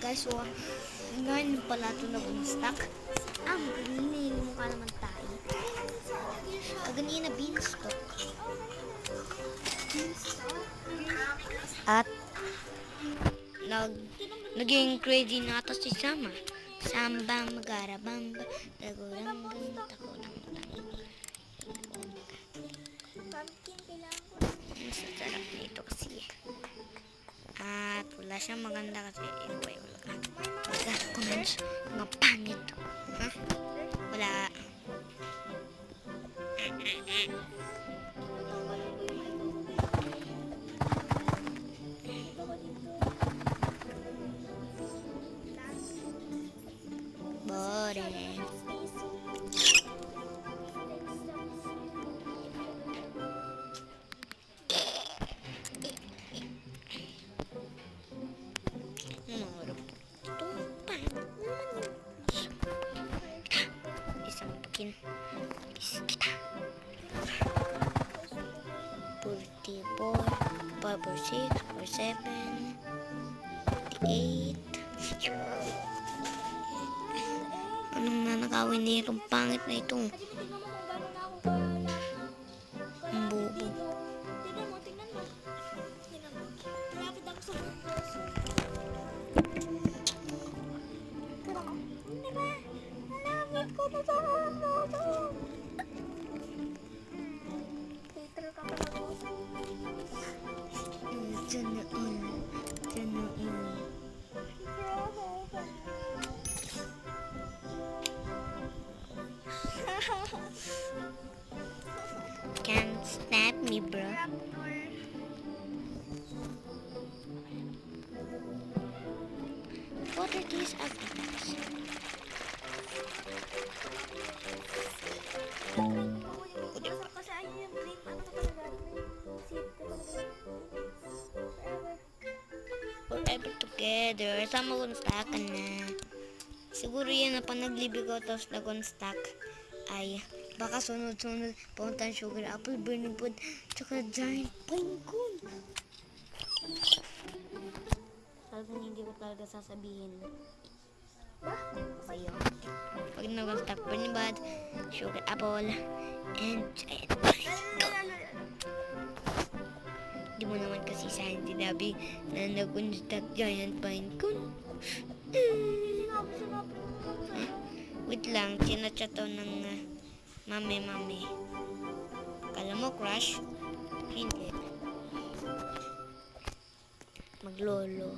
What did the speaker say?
Guys, so, ngayon pala ito nag-stock. Maganin mo ka naman tayo. Kaganina beanstalk. At naging crazy na ito si Sama. Sambang magarabamba, taguranggang takulang tang. Mas sarap nito kasi. At wala siyang maganda kasi inuwi wala ka. Wala comments, mga pangit. Ha? Wala. Boring. Isang pakin. Kita. 44, 46, 47, 48. Anong nanakawin na itong pangit na ito? Ang bobo. Can't snap me, bro. What are these items? Forever together. Sama ko na na. Siguro yan na pa naglibig ako tapos nag-on-stack ay baka sunod-sunod pauntan sugar apple, burning food, tsaka giant pine cone. Talagang hindi ko talaga sasabihin sa'yo. Pag nag-on-stack, burning bud, sugar apple, and giant pine cone. Di mo naman kasi sa hindi sinabi na nag-on-stack giant pine cone. Wait lang, chinachat to ng mami. Kala mo crush? Hindi. Maglolo.